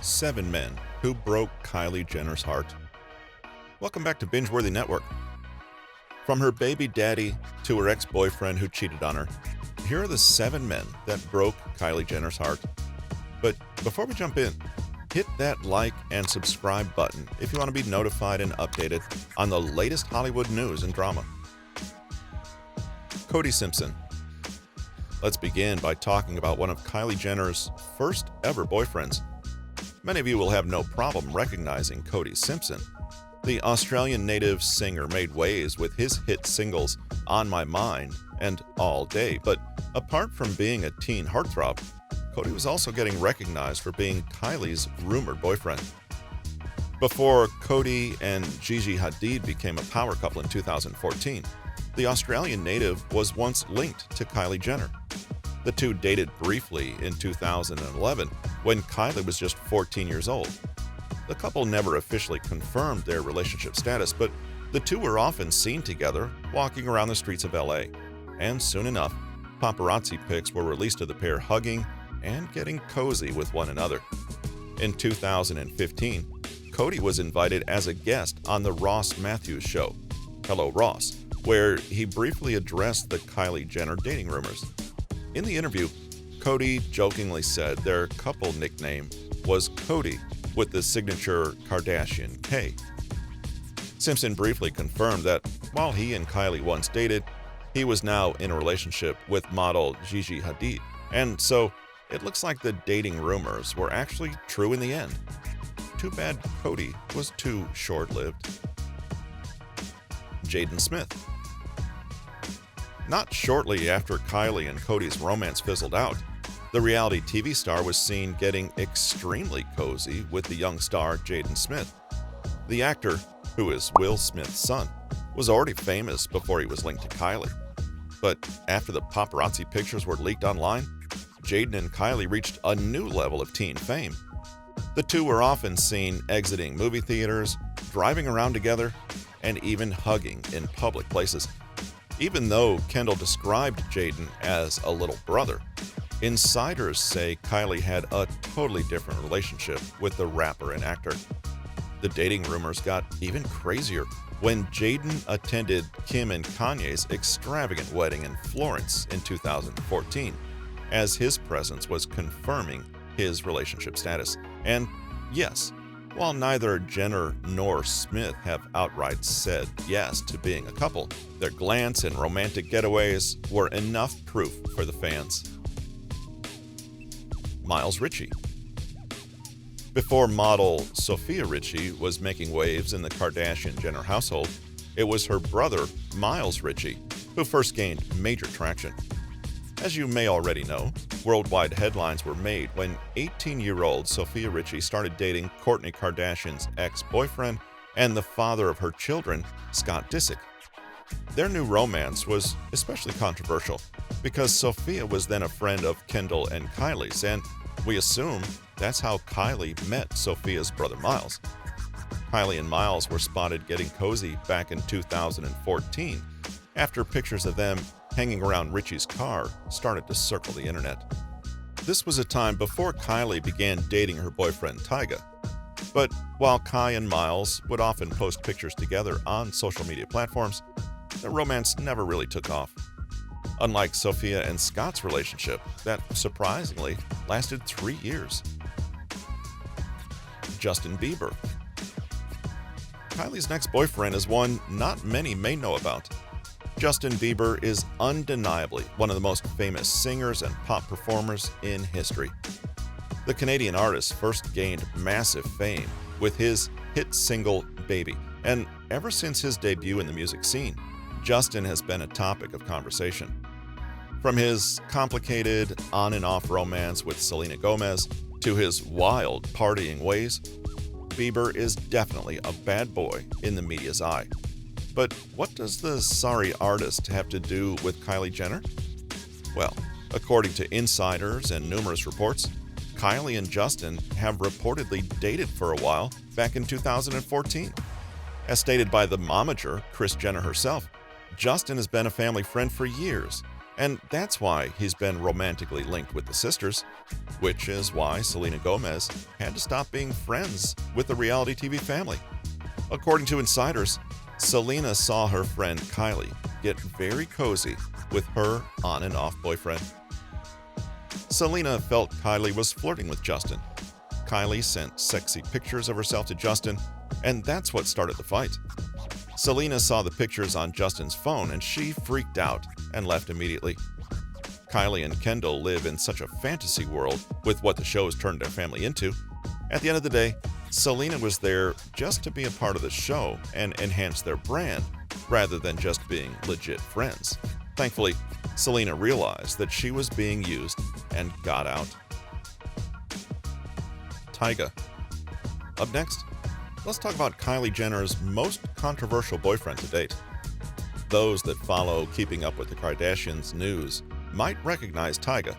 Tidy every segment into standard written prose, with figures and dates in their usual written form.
7 men who broke Kylie Jenner's heart. Welcome back to Binge-Worthy Network. From her baby daddy to her ex-boyfriend who cheated on her, here are the 7 men that broke Kylie Jenner's heart. But before we jump in, hit that like and subscribe button if you want to be notified and updated on the latest Hollywood news and drama. Cody Simpson. Let's begin by talking about one of Kylie Jenner's first ever boyfriends. Many of you will have no problem recognizing Cody Simpson. The Australian native singer made waves with his hit singles On My Mind and All Day, but apart from being a teen heartthrob, Cody was also getting recognized for being Kylie's rumored boyfriend. Before Cody and Gigi Hadid became a power couple in 2014, the Australian native was once linked to Kylie Jenner. The two dated briefly in 2011 when Kylie was just 14 years old. The couple never officially confirmed their relationship status, but the two were often seen together walking around the streets of LA. And soon enough, paparazzi pics were released of the pair hugging and getting cozy with one another. In 2015, Cody was invited as a guest on the Ross Matthews show, Hello Ross, where he briefly addressed the Kylie Jenner dating rumors. In the interview, Cody jokingly said their couple nickname was Cody, with the signature Kardashian K. Simpson briefly confirmed that while he and Kylie once dated, he was now in a relationship with model Gigi Hadid, and so it looks like the dating rumors were actually true in the end. Too bad Cody was too short-lived. Jaden Smith. Not shortly after Kylie and Cody's romance fizzled out, the reality TV star was seen getting extremely cozy with the young star Jaden Smith. The actor, who is Will Smith's son, was already famous before he was linked to Kylie. But after the paparazzi pictures were leaked online, Jaden and Kylie reached a new level of teen fame. The two were often seen exiting movie theaters, driving around together, and even hugging in public places. Even though Kendall described Jaden as a little brother, insiders say Kylie had a totally different relationship with the rapper and actor. The dating rumors got even crazier when Jaden attended Kim and Kanye's extravagant wedding in Florence in 2014, as his presence was confirming his relationship status. And yes, while neither Jenner nor Smith have outright said yes to being a couple, their glance and romantic getaways were enough proof for the fans. Miles Richie. Before model Sophia Richie was making waves in the Kardashian-Jenner household, it was her brother, Miles Richie, who first gained major traction. As you may already know, worldwide headlines were made when 18-year-old Sophia Richie started dating Kourtney Kardashian's ex-boyfriend and the father of her children, Scott Disick. Their new romance was especially controversial because Sophia was then a friend of Kendall and Kylie's, and we assume that's how Kylie met Sophia's brother Miles. Kylie and Miles were spotted getting cozy back in 2014 after pictures of them hanging around Richie's car started to circle the internet. This was a time before Kylie began dating her boyfriend Tyga. But while Kai and Miles would often post pictures together on social media platforms, their romance never really took off. Unlike Sophia and Scott's relationship, that surprisingly lasted 3 years. Justin Bieber. Kylie's next boyfriend is one not many may know about. Justin Bieber is undeniably one of the most famous singers and pop performers in history. The Canadian artist first gained massive fame with his hit single Baby, and ever since his debut in the music scene, Justin has been a topic of conversation. From his complicated on and off romance with Selena Gomez to his wild partying ways, Bieber is definitely a bad boy in the media's eye. But what does the sorry artist have to do with Kylie Jenner? Well, according to insiders and numerous reports, Kylie and Justin have reportedly dated for a while back in 2014. As stated by the momager, Kris Jenner herself, Justin has been a family friend for years, And that's why he's been romantically linked with the sisters, which is why Selena Gomez had to stop being friends with the reality TV family. According to insiders, Selena saw her friend Kylie get very cozy with her on and off boyfriend. Selena felt Kylie was flirting with Justin. Kylie sent sexy pictures of herself to Justin, and that's what started the fight. Selena saw the pictures on Justin's phone and she freaked out and left immediately. Kylie and Kendall live in such a fantasy world with what the show has turned their family into. At the end of the day, Selena was there just to be a part of the show and enhance their brand rather than just being legit friends. Thankfully, Selena realized that she was being used and got out. Tyga. Up next, let's talk about Kylie Jenner's most controversial boyfriend to date. Those that follow Keeping Up with the Kardashians news might recognize Tyga.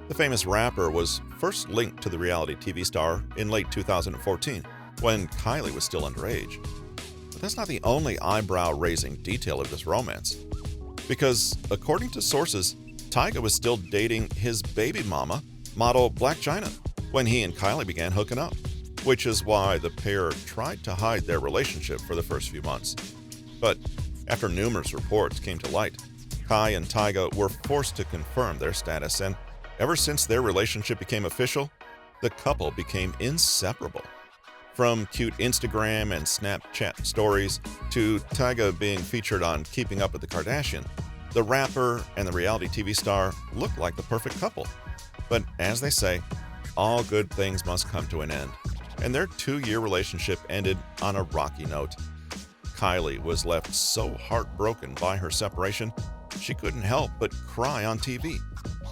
The famous rapper was first linked to the reality TV star in late 2014, when Kylie was still underage. But that's not the only eyebrow-raising detail of this romance. Because, according to sources, Tyga was still dating his baby mama, model Blac Chyna, when he and Kylie began hooking up, which is why the pair tried to hide their relationship for the first few months. But after numerous reports came to light, Kai and Tyga were forced to confirm their status, and ever since their relationship became official, the couple became inseparable. From cute Instagram and Snapchat stories to Tyga being featured on Keeping Up with the Kardashians, the rapper and the reality TV star look like the perfect couple. But as they say, all good things must come to an end, and their 2-year relationship ended on a rocky note. Kylie was left so heartbroken by her separation, she couldn't help but cry on TV.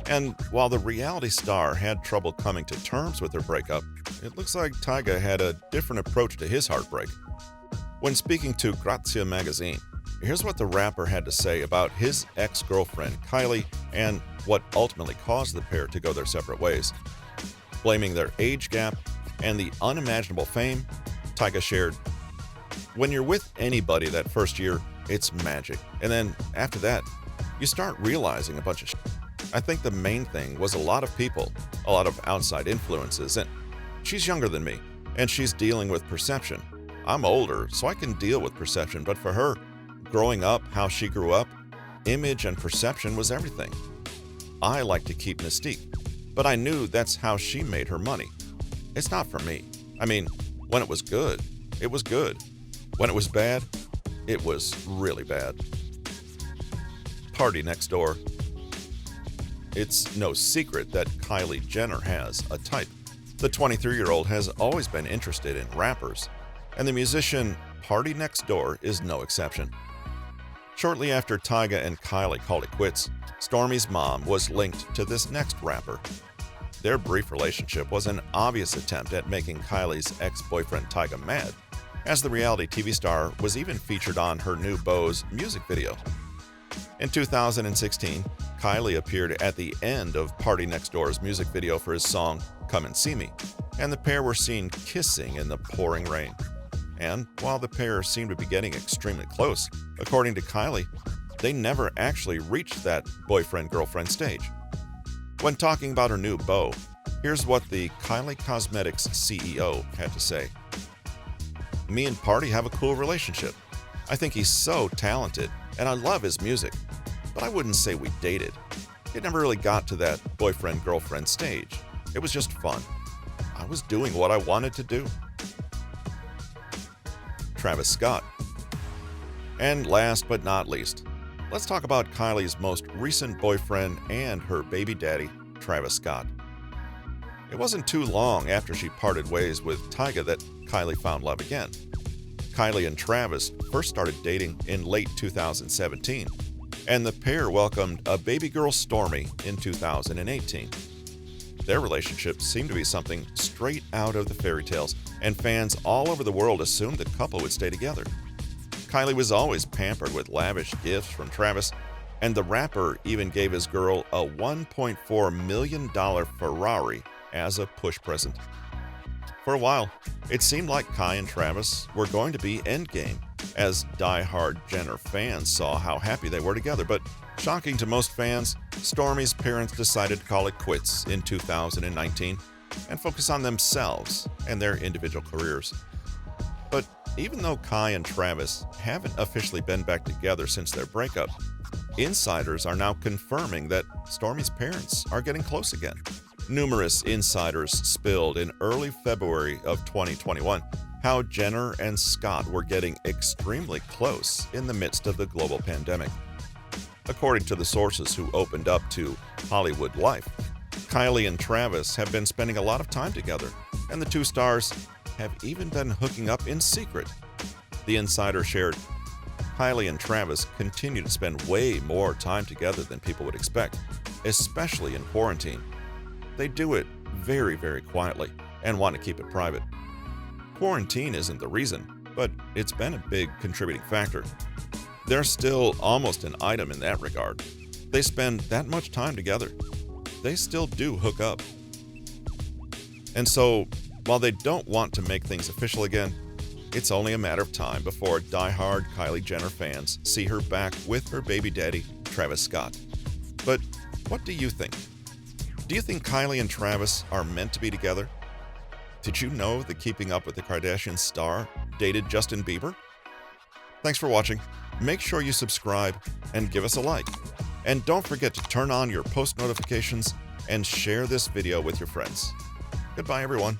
And while the reality star had trouble coming to terms with her breakup, it looks like Tyga had a different approach to his heartbreak. When speaking to Kuwtk magazine, here's what the rapper had to say about his ex-girlfriend Kylie and what ultimately caused the pair to go their separate ways. Blaming their age gap and the unimaginable fame, Tyga shared, "When you're with anybody that first year, it's magic. And then after that, you start realizing a bunch of shit. I think the main thing was a lot of people, a lot of outside influences, and she's younger than me, and she's dealing with perception. I'm older, so I can deal with perception, but for her, growing up how she grew up, image and perception was everything. I like to keep mystique, but I knew that's how she made her money. It's not for me. I mean, when it was good, it was good. When it was bad, it was really bad." Party next door. It's no secret that Kylie Jenner has a type. The 23-year-old has always been interested in rappers, and the musician Party Next Door is no exception. Shortly after Tyga and Kylie called it quits, Stormi's mom was linked to this next rapper. Their brief relationship was an obvious attempt at making Kylie's ex-boyfriend Tyga mad, as the reality TV star was even featured on her new beau's music video. In 2016, Kylie appeared at the end of Party Next Door's music video for his song Come and See Me, and the pair were seen kissing in the pouring rain. And while the pair seemed to be getting extremely close, according to Kylie, they never actually reached that boyfriend-girlfriend stage. When talking about her new beau, here's what the Kylie Cosmetics CEO had to say. "Me and Party have a cool relationship. I think he's so talented, and I love his music. But I wouldn't say we dated. It never really got to that boyfriend-girlfriend stage. It was just fun. I was doing what I wanted to do." Travis Scott. And last but not least, let's talk about Kylie's most recent boyfriend and her baby daddy, Travis Scott. It wasn't too long after she parted ways with Tyga that Kylie found love again. Kylie and Travis first started dating in late 2017, and the pair welcomed a baby girl Stormi in 2018. Their relationship seemed to be something straight out of the fairy tales, and fans all over the world assumed the couple would stay together. Kylie was always pampered with lavish gifts from Travis, and the rapper even gave his girl a $1.4 million Ferrari as a push present. For a while, it seemed like Kai and Travis were going to be endgame, as die-hard Jenner fans saw how happy they were together, but Shocking to most fans, Stormi's parents decided to call it quits in 2019 and focus on themselves and their individual careers. But even though Kai and Travis haven't officially been back together since their breakup, insiders are now confirming that Stormi's parents are getting close again. Numerous insiders spilled in early February of 2021 how Jenner and Scott were getting extremely close in the midst of the global pandemic. According to the sources who opened up to Hollywood Life, Kylie and Travis have been spending a lot of time together, and the two stars have even been hooking up in secret. The insider shared, Kylie and Travis continue to spend way more time together than people would expect, especially in quarantine. They do it very, very quietly and want to keep it private. Quarantine isn't the reason, but it's been a big contributing factor. They're still almost an item in that regard. They spend that much time together. They still do hook up. And so, while they don't want to make things official again, it's only a matter of time before die-hard Kylie Jenner fans see her back with her baby daddy, Travis Scott. But what do you think? Do you think Kylie and Travis are meant to be together? Did you know the Keeping Up with the Kardashians star dated Justin Bieber? Thanks for watching. Make sure you subscribe and give us a like. And don't forget to turn on your post notifications and share this video with your friends. Goodbye, everyone.